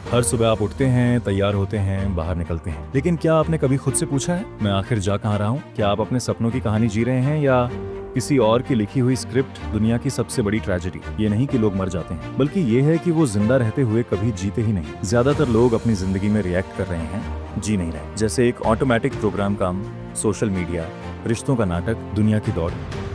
हर सुबह आप उठते हैं, तैयार होते हैं, बाहर निकलते हैं, लेकिन क्या आपने कभी खुद से पूछा है मैं आखिर जा कहाँ रहा हूँ? क्या आप अपने सपनों की कहानी जी रहे हैं या किसी और की लिखी हुई स्क्रिप्ट? दुनिया की सबसे बड़ी ट्रेजेडी ये नहीं कि लोग मर जाते हैं, बल्कि ये है कि वो जिंदा रहते हुए कभी जीते ही नहीं। ज्यादातर लोग अपनी जिंदगी में रिएक्ट कर रहे हैं, जी नहीं रहे। जैसे एक ऑटोमेटिक प्रोग्राम काम, सोशल मीडिया, रिश्तों का नाटक, दुनिया की दौड़,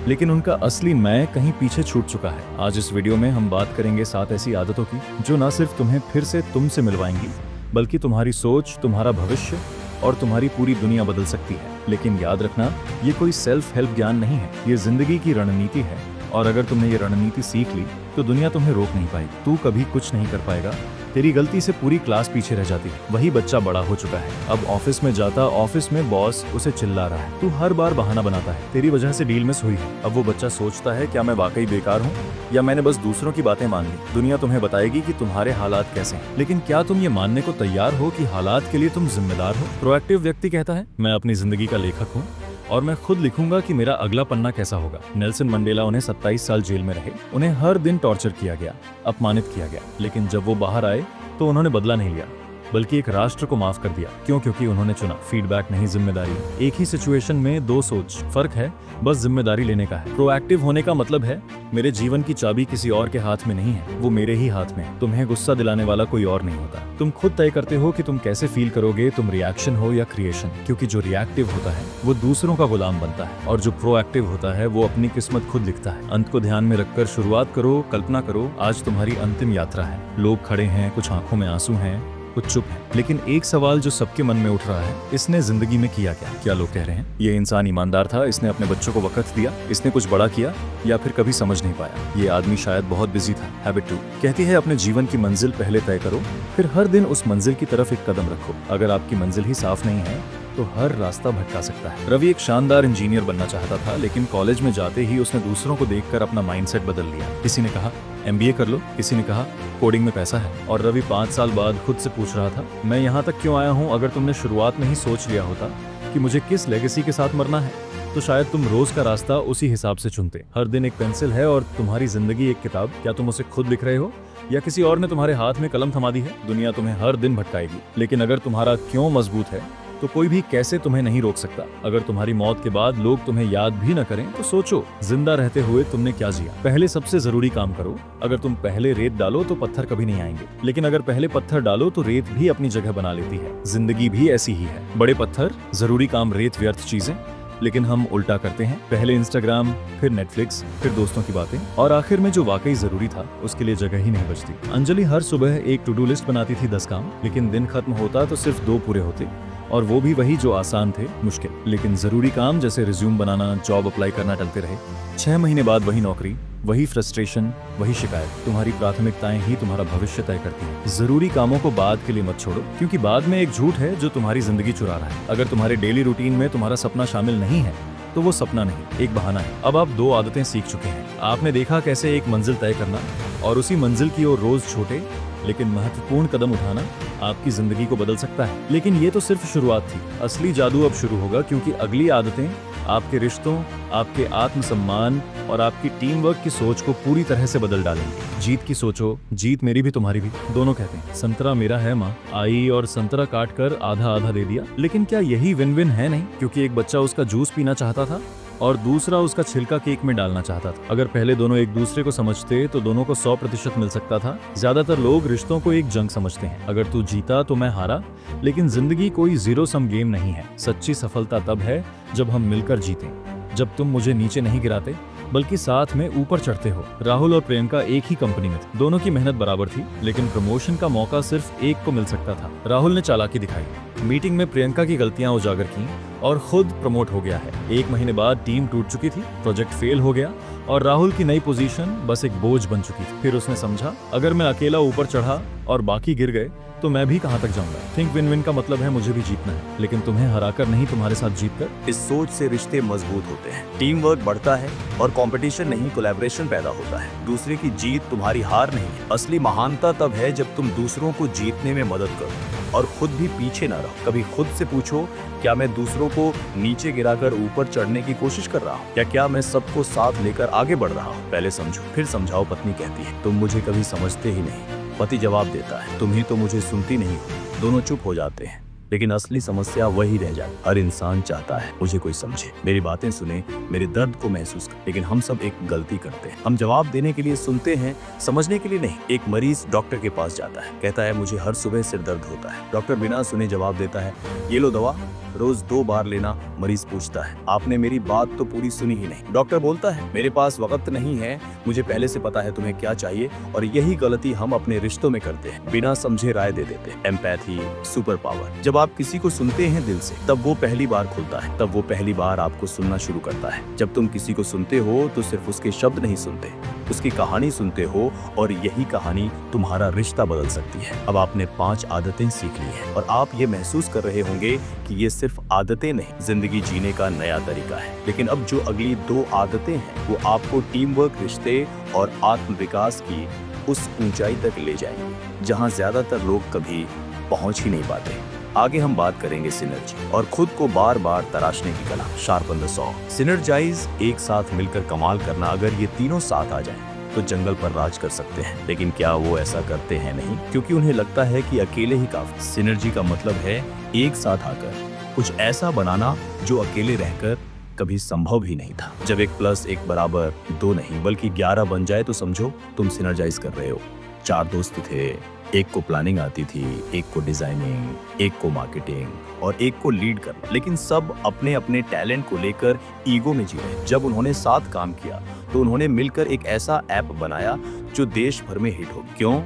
लेकिन उनका असली मैं कहीं पीछे छूट चुका है। आज इस वीडियो में हम बात करेंगे 7 ऐसी आदतों की जो न सिर्फ तुम्हें फिर से तुमसे मिलवाएंगी, बल्कि तुम्हारी सोच, तुम्हारा भविष्य और तुम्हारी पूरी दुनिया बदल सकती है। लेकिन याद रखना, ये कोई सेल्फ हेल्प ज्ञान नहीं है, ये जिंदगी की रणनीति है। और अगर तुमने ये रणनीति सीख ली तो दुनिया तुम्हें रोक नहीं पाएगी। तू कभी कुछ नहीं कर पाएगा। तेरी गलती से पूरी क्लास पीछे रह जाती है। वही बच्चा बड़ा हो चुका है, अब ऑफिस में जाता, ऑफिस में बॉस उसे चिल्ला रहा है, तू हर बार बहाना बनाता है, तेरी वजह से डील मिस हुई है। अब वो बच्चा सोचता है, क्या मैं वाकई बेकार हूँ या मैंने बस दूसरों की बातें मान ली? दुनिया तुम्हें बताएगी कि तुम्हारे हालात कैसे हैं, लेकिन क्या तुम ये मानने को तैयार हो कि हालात के लिए तुम जिम्मेदार हो? प्रोएक्टिव व्यक्ति कहता है, मैं अपनी जिंदगी का लेखक हूँ और मैं खुद लिखूंगा कि मेरा अगला पन्ना कैसा होगा। नेल्सन मंडेला, उन्हें 27 साल जेल में रहे, उन्हें हर दिन टॉर्चर किया गया, अपमानित किया गया, लेकिन जब वो बाहर आए तो उन्होंने बदला नहीं लिया, बल्कि एक राष्ट्र को माफ कर दिया। क्यों? क्योंकि उन्होंने चुना फीडबैक नहीं, जिम्मेदारी। एक ही सिचुएशन में दो सोच, फर्क है बस जिम्मेदारी लेने का है। प्रोएक्टिव होने का मतलब है, मेरे जीवन की चाबी किसी और के हाथ में नहीं है, वो मेरे ही हाथ में है। तुम्हें गुस्सा दिलाने वाला कोई और नहीं होता। तुम खुद तय करते हो कि तुम कैसे फील करोगे, तुम रिएक्शन हो या क्रिएशन। क्योंकि जो रिएक्टिव होता है वो दूसरों का गुलाम बनता है, और जो प्रोएक्टिव होता है वो अपनी किस्मत खुद लिखता है। अंत को ध्यान में रखकर शुरुआत करो। कल्पना करो, आज तुम्हारी अंतिम यात्रा है। लोग खड़े हैं, कुछ आंखों में आंसू हैं, कुछ चुप है, लेकिन एक सवाल जो सबके मन में उठ रहा है, इसने जिंदगी में किया क्या? क्या लोग कह रहे हैं, ये इंसान ईमानदार था, इसने अपने बच्चों को वक्त दिया, इसने कुछ बड़ा किया, या फिर कभी समझ नहीं पाया? ये आदमी शायद बहुत बिजी था। हैबिट 2 कहती है, अपने जीवन की मंजिल पहले तय करो, फिर हर दिन उस मंजिल की तरफ एक कदम रखो। अगर आपकी मंजिल ही साफ नहीं है तो हर रास्ता भटका सकता है। रवि एक शानदार इंजीनियर बनना चाहता था, लेकिन कॉलेज में जाते ही उसने दूसरों को देखकर अपना माइंडसेट बदल लिया। किसी ने कहा MBA कर लो, किसी ने कहा कोडिंग में पैसा है, और रवि 5 साल बाद खुद से पूछ रहा था, मैं यहाँ तक क्यों आया हूँ? अगर तुमने शुरुआत में ही सोच लिया होता कि मुझे किस लेगेसी के साथ मरना है, तो शायद तुम रोज का रास्ता उसी हिसाब से चुनते। हर दिन एक पेंसिल है और तुम्हारी जिंदगी एक किताब। क्या तुम उसे खुद लिख रहे हो या किसी और ने तुम्हारे हाथ में कलम थमा दी है? दुनिया तुम्हें हर दिन भटकाएगी, लेकिन अगर तुम्हारा क्यों मजबूत है तो कोई भी कैसे तुम्हें नहीं रोक सकता। अगर तुम्हारी मौत के बाद लोग तुम्हें याद भी न करें तो सोचो, जिंदा रहते हुए तुमने क्या जिया। पहले सबसे जरूरी काम करो। अगर तुम पहले रेत डालो तो पत्थर कभी नहीं आएंगे, लेकिन अगर पहले पत्थर डालो तो रेत भी अपनी जगह बना लेती है। जिंदगी भी ऐसी ही है, बड़े पत्थर, जरूरी काम, रेत, व्यर्थ चीजें। लेकिन हम उल्टा करते हैं, पहले इंस्टाग्राम, फिर नेटफ्लिक्स, फिर दोस्तों की बातें, और आखिर में जो वाकई जरूरी था उसके लिए जगह ही नहीं बचती। अंजलि हर सुबह एक टू डू लिस्ट बनाती थी 10 काम, लेकिन दिन खत्म होता तो सिर्फ 2 पूरे होते, और वो भी वही जो आसान थे, मुश्किल। लेकिन जरूरी काम जैसे रिज्यूम बनाना, जॉब अप्लाई करना टलते रहे। 6 महीने बाद वही नौकरी, वही फ्रस्ट्रेशन, वही शिकायत। तुम्हारी प्राथमिकताएं ही तुम्हारा भविष्य तय करती हैं। जरूरी कामों को बाद के लिए मत छोड़ो, क्योंकि बाद में एक झूठ है जो तुम्हारी जिंदगी चुरा रहा है। अगर तुम्हारे डेली रूटीन में तुम्हारा सपना शामिल नहीं है तो वो सपना नहीं, एक बहाना है। अब आप 2 आदतें सीख चुके हैं। आपने देखा कैसे एक मंजिल तय करना और उसी मंजिल की ओर रोज छोटे लेकिन महत्वपूर्ण कदम उठाना आपकी जिंदगी को बदल सकता है। लेकिन ये तो सिर्फ शुरुआत थी, असली जादू अब शुरू होगा, क्योंकि अगली आदतें आपके रिश्तों, आपके आत्मसम्मान और आपकी टीम वर्क की सोच को पूरी तरह से बदल डालेंगे। जीत की सोचो, जीत मेरी भी तुम्हारी भी। दोनों कहते हैं, संतरा मेरा है माँ, आई और संतरा काट कर आधा आधा दे दिया। लेकिन क्या यही विन विन है? नहीं, क्योंकि एक बच्चा उसका जूस पीना चाहता था और दूसरा उसका छिलका केक में डालना चाहता था। अगर पहले दोनों एक दूसरे को समझते तो दोनों को 100% मिल सकता था। ज्यादातर लोग रिश्तों को एक जंग समझते हैं, अगर तू जीता तो मैं हारा, लेकिन जिंदगी कोई जीरो सम गेम नहीं है। सच्ची सफलता तब है जब हम मिलकर जीते, जब तुम मुझे नीचे नहीं गिराते बल्कि साथ में ऊपर चढ़ते हो। राहुल और प्रियंका एक ही कंपनी में थे, दोनों की मेहनत बराबर थी, लेकिन प्रमोशन का मौका सिर्फ एक को मिल सकता था। राहुल ने चालाकी दिखाई, मीटिंग में प्रियंका की गलतियां उजागर की और खुद प्रमोट हो गया है। 1 महीने बाद टीम टूट चुकी थी, प्रोजेक्ट फेल हो गया और राहुल की नई पोजीशन बस एक बोझ बन चुकी थी। फिर उसने समझा, अगर मैं अकेला ऊपर चढ़ा और बाकी गिर गए तो मैं भी कहां तक जाऊंगा। थिंक विन विन का मतलब है मुझे भी जीतना है, लेकिन तुम्हें हराकर नहीं, तुम्हारे साथ जीतकर। इस सोच से रिश्ते मजबूत होते हैं, टीम वर्क बढ़ता है और कंपटीशन नहीं, कोलैबोरेशन पैदा होता है। दूसरे की जीत तुम्हारी हार नहीं है। असली महानता तब है जब तुम दूसरों को जीतने में मदद करो और खुद भी पीछे ना रहो। कभी खुद से पूछो, क्या मैं दूसरों को नीचे गिराकर ऊपर चढ़ने की कोशिश कर रहा हूँ, या क्या मैं सबको साथ लेकर आगे बढ़ रहा हूँ? पहले समझो फिर समझाओ, पत्नी कहती है। तुम मुझे कभी समझते ही नहीं। पति जवाब देता है, तुम ही तो मुझे सुनती नहीं हो। दोनों चुप हो जाते हैं, लेकिन असली समस्या वही रह जाती। हर इंसान चाहता है मुझे कोई समझे, मेरी बातें सुने, मेरे दर्द को महसूस करे। लेकिन हम सब एक गलती करते हैं, हम जवाब देने के लिए सुनते हैं, समझने के लिए नहीं। एक मरीज डॉक्टर के पास जाता है, कहता है मुझे हर सुबह सिर दर्द होता है। डॉक्टर बिना सुने जवाब देता है, ये लो दवा, रोज 2 बार लेना। मरीज पूछता है, आपने मेरी बात तो पूरी सुनी ही नहीं। डॉक्टर बोलता है, मेरे पास वक्त नहीं है, मुझे पहले से पता है तुम्हें क्या चाहिए। और यही गलती हम अपने रिश्तों में करते हैं, बिना समझे राय दे देते हैं। Empathy super power. जब आप किसी को सुनते हैं दिल से, तब वो पहली बार खुलता है, तब वो पहली बार आपको सुनना शुरू करता है। जब तुम किसी को सुनते हो तो सिर्फ उसके शब्द नहीं सुनते, उसकी कहानी सुनते हो, और यही कहानी तुम्हारा रिश्ता बदल सकती है। अब आपने 5 आदतें सीख ली हैं और आप ये महसूस कर रहे होंगे कि ये सिर्फ आदतें नहीं, जिंदगी जीने का नया तरीका है। लेकिन अब जो अगली 2 आदतें हैं वो आपको टीम वर्क, रिश्ते और आत्म विकास की उस ऊंचाई तक ले जाएंगी जहां ज्यादातर लोग कभी पहुंच ही नहीं पाते। आगे हम बात करेंगे सिनर्जी और खुद को बार बार तराशने की कला, शार्पन द सॉ। सिनर्जाइज, एक साथ मिलकर कमाल करना। अगर ये तीनों साथ आ जाएं तो जंगल पर राज कर सकते हैं। लेकिन क्या वो ऐसा करते हैं? नहीं, क्योंकि उन्हें लगता है कि अकेले ही काफी। सिनर्जी का मतलब है एक साथ आकर कुछ ऐसा बनाना जो अकेले रहकर कभी संभव ही नहीं था। जब 1 + 1 = 2 नहीं बल्कि 11 बन जाए तो समझो तुम सिनर्जाइज कर रहे हो। 4 दोस्त थे, एक को प्लानिंग आती थी, एक को डिजाइनिंग, एक को मार्केटिंग और एक को लीड करना। लेकिन सब अपने अपने टैलेंट को लेकर ईगो में जी रहे। जब उन्होंने साथ काम किया तो उन्होंने मिलकर एक ऐसा ऐप बनाया जो देश भर में हिट हो। क्यों?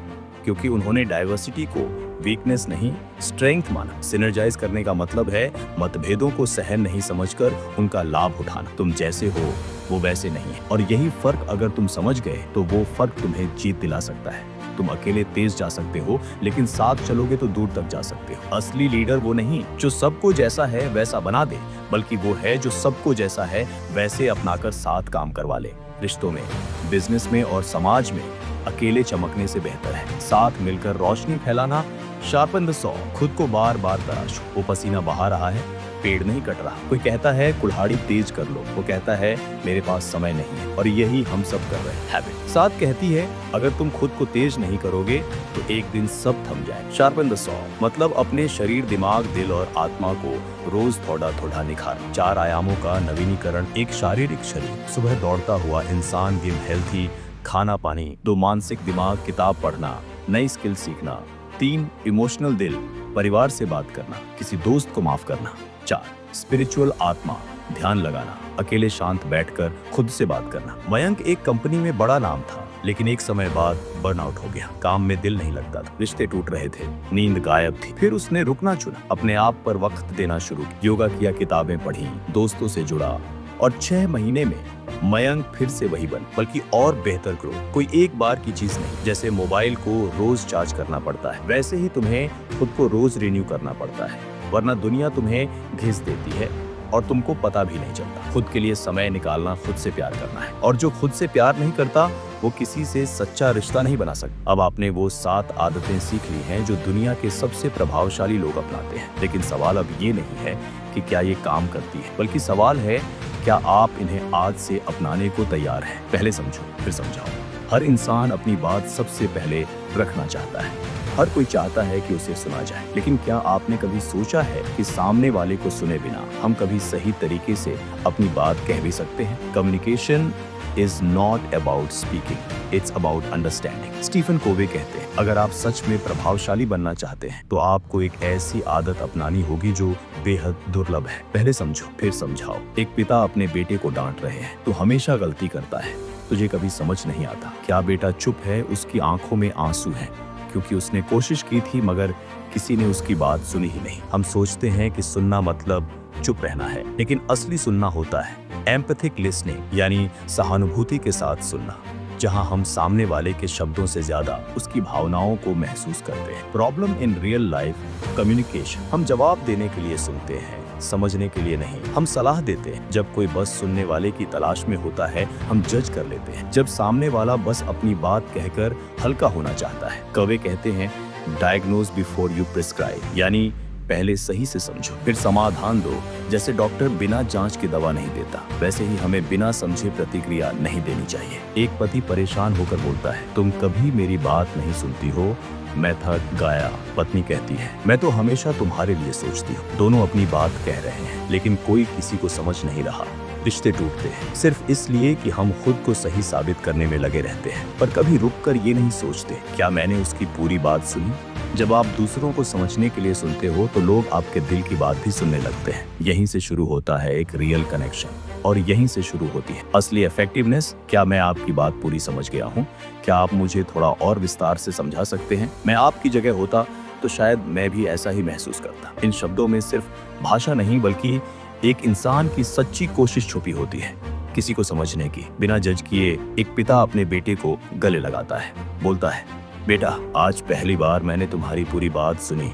क्योंकि उन्होंने डाइवर्सिटी को वीकनेस नहीं, स्ट्रेंथ माना। सिनर्जाइज करने का मतलब है मतभेदों को सहन नहीं समझकर उनका लाभ उठाना। तुम जैसे हो वो वैसे नहीं है, और यही फर्क अगर तुम समझ गए तो वो फर्क तुम्हें जीत दिला सकता है। तुम अकेले तेज जा सकते हो, लेकिन साथ चलोगे तो दूर तक जा सकते हो। असली लीडर वो नहीं जो सबको जैसा है वैसा बना दे, बल्कि वो है जो सबको जैसा है वैसे अपनाकर साथ काम करवा ले। रिश्तों में, बिजनेस में और समाज में अकेले चमकने से बेहतर है साथ मिलकर रोशनी फैलाना। Sharpen the saw. खुद को बार बार तराशो। वो पसीना बहा रहा है, पेड़ नहीं कट रहा। कोई कहता है कुल्हाड़ी तेज कर लो, वो कहता है मेरे पास समय नहीं है। और यही हम सब कर रहे हैं। हैबिट साथ कहती है अगर तुम खुद को तेज नहीं करोगे तो एक दिन सब थम जाए। शार्पन द सॉ मतलब अपने शरीर, दिमाग, दिल और आत्मा को रोज थोड़ा थोड़ा निखार। 4 आयामों का नवीनीकरण। एक शारीरिक शरीर, सुबह दौड़ता हुआ इंसान, गेम, हेल्थी खाना पानी। 2 मानसिक दिमाग, किताब पढ़ना, नई स्किल सीखना। 3 इमोशनल दिल, परिवार से बात करना, किसी दोस्त को माफ करना। 4 स्पिरिचुअल आत्मा, ध्यान लगाना, अकेले शांत बैठकर खुद से बात करना। मयंक एक कंपनी में बड़ा नाम था, लेकिन एक समय बाद बर्नआउट हो गया। काम में दिल नहीं लगता था, रिश्ते टूट रहे थे, नींद गायब थी। फिर उसने रुकना चुना, अपने आप पर वक्त देना शुरू किया, योगा किया, किताबें पढ़ी, दोस्तों से जुड़ा, और 6 महीने में मयंक फिर से वही बन, बल्कि और बेहतर ग्रो। कोई एक बार की चीज नहीं। जैसे मोबाइल को रोज चार्ज करना पड़ता है, वैसे ही तुम्हें खुद को रोज रिन्यू करना पड़ता है, वरना दुनिया तुम्हें घिस देती है और तुमको पता भी नहीं चलता। खुद के लिए समय निकालना, खुद से प्यार करना है, और जो खुद से प्यार नहीं करता वो किसी से सच्चा रिश्ता नहीं बना सकता। अब आपने वो 7 आदतें सीख ली हैं जो दुनिया के सबसे प्रभावशाली लोग अपनाते हैं। लेकिन सवाल अब ये नहीं है कि क्या ये काम करती है, बल्कि सवाल है क्या आप इन्हें आज से अपनाने को तैयार हैं। पहले समझो फिर समझाओ। हर इंसान अपनी बात सबसे पहले रखना चाहता है। हर कोई चाहता है कि उसे सुना जाए, लेकिन क्या आपने कभी सोचा है कि सामने वाले को सुने बिना हम कभी सही तरीके से अपनी बात कह भी सकते हैं? Communication is not about speaking, it's about understanding. Stephen Covey कहते हैं अगर आप सच में प्रभावशाली बनना चाहते हैं तो आपको एक ऐसी आदत अपनानी होगी जो बेहद दुर्लभ है। पहले समझो फिर समझाओ। एक पिता अपने बेटे को डांट रहे हैं, तो हमेशा गलती करता है, तुझे कभी समझ नहीं आता। क्या बेटा चुप है? उसकी आंखों में आंसू हैं, क्योंकि उसने कोशिश की थी मगर किसी ने उसकी बात सुनी ही नहीं। हम सोचते हैं कि सुनना मतलब चुप रहना है, लेकिन असली सुनना होता है एम्पैथिक लिसनिंग, यानी सहानुभूति के साथ सुनना, जहां हम सामने वाले के शब्दों से ज्यादा उसकी भावनाओं को महसूस करते हैं। Problem in real life communication. हम जवाब देने के लिए सुनते हैं, समझने के लिए नहीं। हम सलाह देते हैं जब कोई बस सुनने वाले की तलाश में होता है। हम जज कर लेते हैं जब सामने वाला बस अपनी बात कहकर हल्का होना चाहता है। कवे कहते हैं डायग्नोज बिफोर यू प्रिस्क्राइब, यानी पहले सही से समझो, फिर समाधान दो। जैसे डॉक्टर बिना जांच के दवा नहीं देता, वैसे ही हमें बिना समझे प्रतिक्रिया नहीं देनी चाहिए। एक पति परेशान होकर बोलता है, तुम कभी मेरी बात नहीं सुनती हो, मैं थक गया। पत्नी कहती है, मैं तो हमेशा तुम्हारे लिए सोचती हूँ। दोनों अपनी बात कह रहे हैं, लेकिन कोई किसी को समझ नहीं रहा। रिश्ते टूटते हैं सिर्फ इसलिए कि हम खुद को सही साबित करने में लगे रहते हैं, पर कभी रुककर ये नहीं सोचते, क्या मैंने उसकी पूरी बात सुनी? जब आप दूसरों को समझने के लिए सुनते हो तो लोग आपके दिल की बात भी सुनने लगते हैं। यहीं से शुरू होता है एक रियल कनेक्शन, और यहीं से शुरू होती है असली इफेक्टिवनेस। क्या मैं आपकी बात पूरी समझ गया हूँ? क्या आप मुझे थोड़ा और विस्तार से समझा सकते हैं? मैं आपकी जगह होता तो शायद मैं भी ऐसा ही महसूस करता। इन शब्दों में सिर्फ भाषा नहीं, बल्कि एक इंसान की सच्ची कोशिश छुपी होती है, किसी को समझने की। बिना जज किए एक पिता अपने बेटे को गले लगाता है, बोलता है, बेटा आज पहली बार मैंने तुम्हारी पूरी बात सुनी,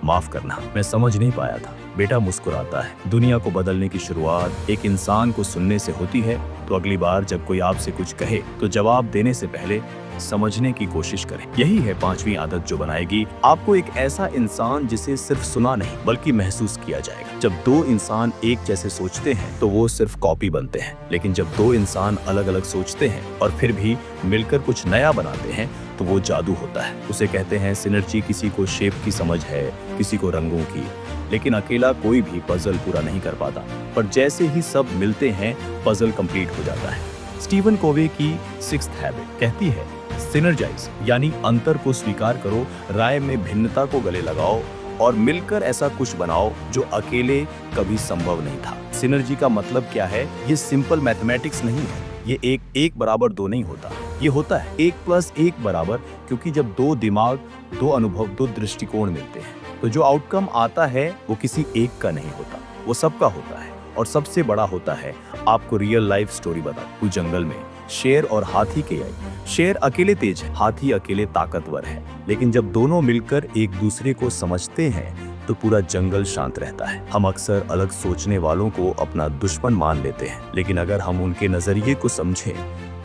माफ करना, मैं समझ नहीं पाया था। बेटा मुस्कुराता है। दुनिया को बदलने की शुरुआत एक इंसान को सुनने से होती है। तो अगली बार जब कोई आपसे कुछ कहे तो जवाब देने से पहले समझने की कोशिश करें। यही है 5वीं आदत जो बनाएगी आपको एक ऐसा इंसान जिसे सिर्फ सुना नहीं बल्कि महसूस किया जाएगा। जब दो इंसान एक जैसे सोचते हैं तो वो सिर्फ कॉपी बनते हैं, लेकिन जब दो इंसान अलग अलग सोचते हैं और फिर भी मिलकर कुछ नया बनाते हैं तो वो जादू होता है। उसे कहते हैं सिनर्जी। किसी को शेप की समझ है, किसी को रंगों की, लेकिन अकेला कोई भी पजल पूरा नहीं कर पाता। पर जैसे ही सब मिलते हैं पजल कंप्लीट हो जाता है। स्टीवन कोवे की 6th हैबिट कहती है, सिनर्जाइज यानी अंतर को स्वीकार करो, राय में भिन्नता को गले लगाओ और मिलकर ऐसा कुछ बनाओ जो अकेले कभी संभव नहीं था। सिनर्जी का मतलब क्या है? ये सिंपल मैथमेटिक्स नहीं है। ये 1 बराबर 2 नहीं होता। ये होता है 1 + 1 बराबर, क्योंकि जब दो दिमाग, दो अनुभव, दो दृष्टिकोण मिलते हैं तो जो आउटकम आता है वो किसी एक का नहीं होता, वो सबका होता है। और सबसे बड़ा होता है, आपको रियल लाइफ स्टोरी बताऊं। उस जंगल में शेर और हाथी के आई। शेर अकेले तेज है, हाथी अकेले ताकतवर है, लेकिन जब दोनों मिलकर एक दूसरे को समझते हैं तो पूरा जंगल शांत रहता है। हम अक्सर अलग सोचने वालों को अपना दुश्मन मान लेते हैं, लेकिन अगर हम उनके नजरिए को समझें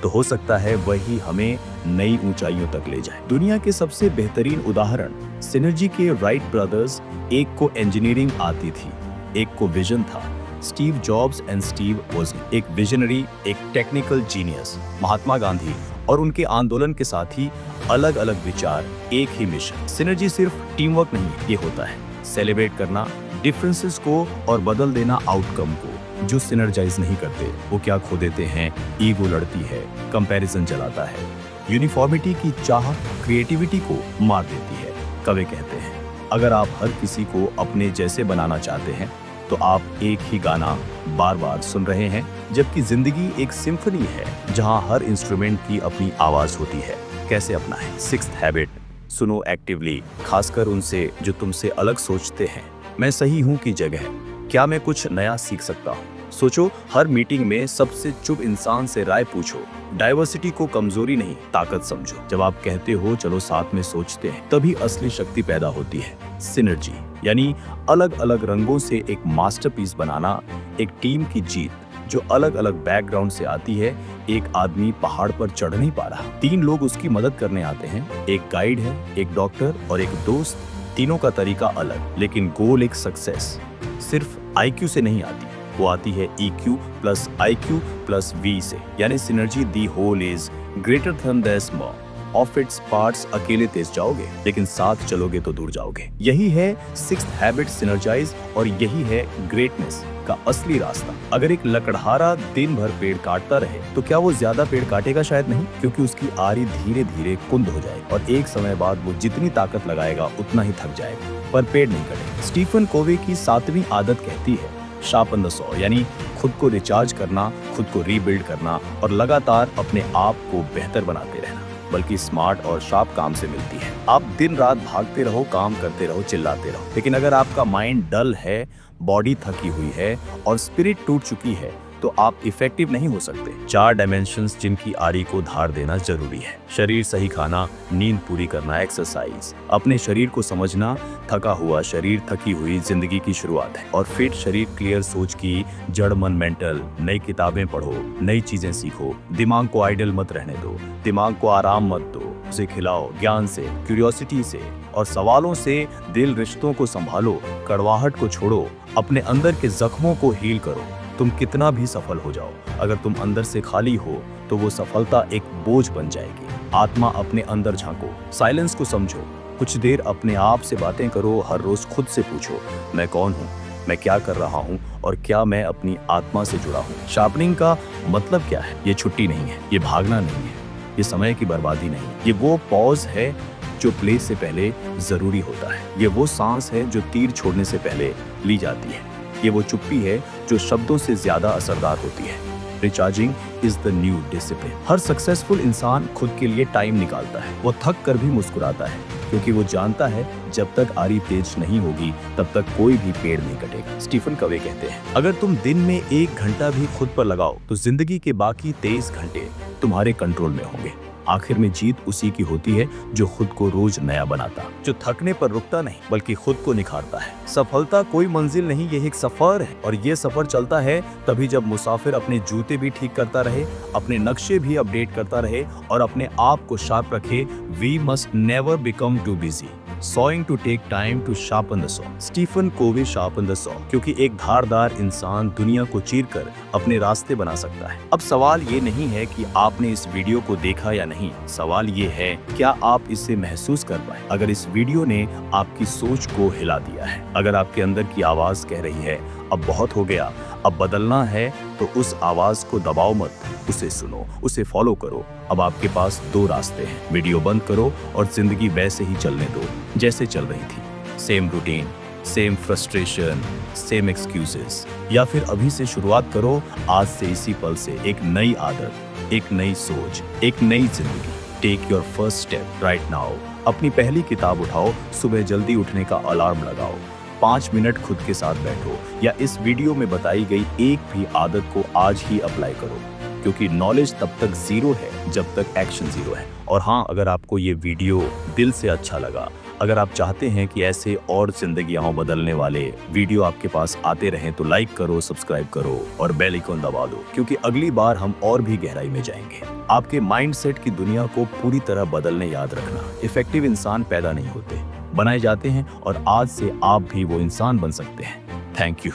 तो हो सकता है वही हमें नई ऊंचाइयों तक ले जाए। दुनिया के सबसे बेहतरीन उदाहरण सिनर्जी के राइट ब्रदर्स। एक को इंजीनियरिंग आती थी, एक को विजन था। स्टीव जॉब्स एंड स्टीव वोजनिक, एक विजनरी, एक टेक्निकल जीनियस। महात्मा गांधी और उनके आंदोलन के साथ ही अलग अलग विचार, एक ही मिशन। सिनर्जी सिर्फ टीम वर्क नहीं, ये होता है सेलिब्रेट करना डिफरेंसेस को और बदल देना आउटकम को। जो सिनर्जाइज नहीं करते वो क्या खो देते हैं? ईगो लड़ती है, कंपैरिजन जलाता है, यूनिफॉर्मिटी की चाह क्रिएटिविटी को मार देती है। कवि कहते हैं, अगर आप हर किसी को अपने जैसे बनाना चाहते हैं तो आप एक ही गाना बार बार सुन रहे हैं, जबकि जिंदगी एक सिम्फनी है जहां हर इंस्ट्रूमेंट की अपनी आवाज होती है। कैसे अपनाएं? 6th हैबिट, सुनो एक्टिवली, खासकर उनसे जो तुमसे अलग सोचते हैं। मैं सही हूं की जगह क्या मैं कुछ नया सीख सकता हूं? सोचो, हर मीटिंग में सबसे चुप इंसान से राय पूछो। डाइवर्सिटी को कमजोरी नहीं, ताकत समझो। जब आप कहते हो चलो साथ में सोचते हैं, तभी असली शक्ति पैदा होती है। सिनर्जी यानी अलग अलग रंगों से एक मास्टरपीस बनाना, एक टीम की जीत जो अलग अलग बैकग्राउंड से आती है। एक आदमी पहाड़ पर चढ़ नहीं पा रहा, 3 लोग उसकी मदद करने आते हैं। एक गाइड है, एक डॉक्टर और एक दोस्त। तीनों का तरीका अलग, लेकिन गोल एक सक्सेस। सिर्फ IQ से नहीं आती, वो आती है EQ + IQ + V से। यानी synergy the whole is greater than the small of its parts. अकेले तेज जाओगे, लेकिन साथ चलोगे तो दूर जाओगे। यही है 6th हैबिट, सिनर्जाइज, और यही है ग्रेटनेस का असली रास्ता। अगर एक लकड़हारा दिन भर पेड़ काटता रहे तो क्या वो ज्यादा पेड़ काटेगा? शायद नहीं, क्योंकि उसकी आरी धीरे धीरे कुंद हो जाएगी और एक समय बाद वो जितनी ताकत लगाएगा उतना ही थक जाएगा, पर पेड़ नहीं कटेगा। स्टीफन कोवे की 7वीं आदत कहती है, शार्पन द सॉ, यानी खुद को रिचार्ज करना, खुद को रीबिल्ड करना और लगातार अपने आप को बेहतर बनाते रहना। बल्कि स्मार्ट और शार्प काम से मिलती है। आप दिन रात भागते रहो, काम करते रहो, चिल्लाते रहो, लेकिन अगर आपका माइंड डल है, बॉडी थकी हुई है और स्पिरिट टूट चुकी है तो आप इफेक्टिव नहीं हो सकते। 4 डायमेंशंस जिनकी आरी को धार देना जरूरी है। शरीर सही खाना, नींद पूरी करना, एक्सरसाइज, अपने शरीर को समझना। थका हुआ शरीर, थकी हुई जिंदगी की शुरुआत है। और फिट शरीर, क्लियर सोच की जड़ मन मेंटल। नई किताबें पढ़ो, नई चीजें सीखो। दिमाग को आइडल मत रहने दो, दिमाग को आराम मत दो, उसे खिलाओ ज्ञान से, क्यूरियोसिटी से, और सवालों से दिल रिश्तों को संभालो, कड़वाहट को छोड़ो, अपने अंदर के जख्मों को हील करो। तुम कितना भी सफल हो जाओ, अगर तुम अंदर से खाली हो तो वो सफलता एक बोझ बन जाएगी। आत्मा अपने अंदर झांको, साइलेंस को समझो, कुछ देर अपने आप से बातें करो। हर रोज खुद से पूछो, मैं कौन हूँ, मैं क्या कर रहा हूँ और क्या मैं अपनी आत्मा से जुड़ा हूँ। शार्पनिंग का मतलब क्या है? ये छुट्टी नहीं है, ये भागना नहीं है, ये समय की बर्बादी नहीं है। ये वो पॉज है जो प्ले से पहले जरूरी होता है। ये वो सांस है जो तीर छोड़ने से पहले ली जाती है। ये वो चुप्पी है जो शब्दों से ज्यादा असरदार होती है। Recharging is the new discipline. Her successful इंसान खुद के लिए टाइम निकालता है। वो थक कर भी मुस्कुराता है क्योंकि वो जानता है जब तक आरी तेज नहीं होगी तब तक कोई भी पेड़ नहीं कटेगा। स्टीफन कवे कहते हैं, अगर तुम दिन में 1 घंटा भी खुद पर लगाओ तो जिंदगी के बाकी 23 घंटे तुम्हारे कंट्रोल में होंगे। आखिर में जीत उसी की होती है जो खुद को रोज नया बनाता, जो थकने पर रुकता नहीं बल्कि खुद को निखारता है। सफलता कोई मंजिल नहीं, ये एक सफर है और ये सफर चलता है तभी जब मुसाफिर अपने जूते भी ठीक करता रहे, अपने नक्शे भी अपडेट करता रहे और अपने आप को शार्प रखे। We must never become too busy, sawing to take time to sharpen the saw. Stephen Covey sharpen the saw, क्योंकि एक धारदार इंसान दुनिया को चीरकर अपने रास्ते बना सकता है। अब सवाल ये नहीं है कि आपने इस वीडियो को देखा या नहीं, सवाल ये है क्या आप इसे महसूस कर पाए। अगर इस वीडियो ने आपकी सोच को हिला दिया है, अगर आपके अंदर की आवाज कह रही है अब बहुत हो गया, अब बदलना है, तो उस आवाज को दबाओ मत, उसे सुनो, उसे फॉलो करो। अब आपके पास 2 रास्ते हैं, वीडियो बंद करो और जिंदगी वैसे ही चलने दो जैसे चल रही थी। Same routine, same frustration, same excuses, या फिर अभी से शुरुआत करो, आज से इसी पल से एक नई आदत, एक नई सोच, एक नई जिंदगी। Take your first step right now. अपनी पहली किताब उठाओ, सुबह जल्दी उठने का अलार्म लगाओ, 5 मिनट खुद के साथ बैठो या इस वीडियो में बताई गई एक भी आदत को आज ही अप्लाई करो, क्योंकि नॉलेज तब तक जीरो है जब तक एक्शन जीरो है। और हाँ, अगर आपको ये वीडियो दिल से अच्छा लगा, अगर आप चाहते हैं कि ऐसे और जिंदगियां बदलने वाले वीडियो आपके पास आते रहें तो लाइक करो, सब्सक्राइब करो और बेल आइकन दबा दो, क्योंकि अगली बार हम और भी गहराई में जाएंगे। आपके माइंडसेट की दुनिया को पूरी तरह बदलने याद रखना, इफेक्टिव इंसान पैदा नहीं होते, बनाए जाते हैं और आज से आप भी वो इंसान बन सकते हैं। Thank you.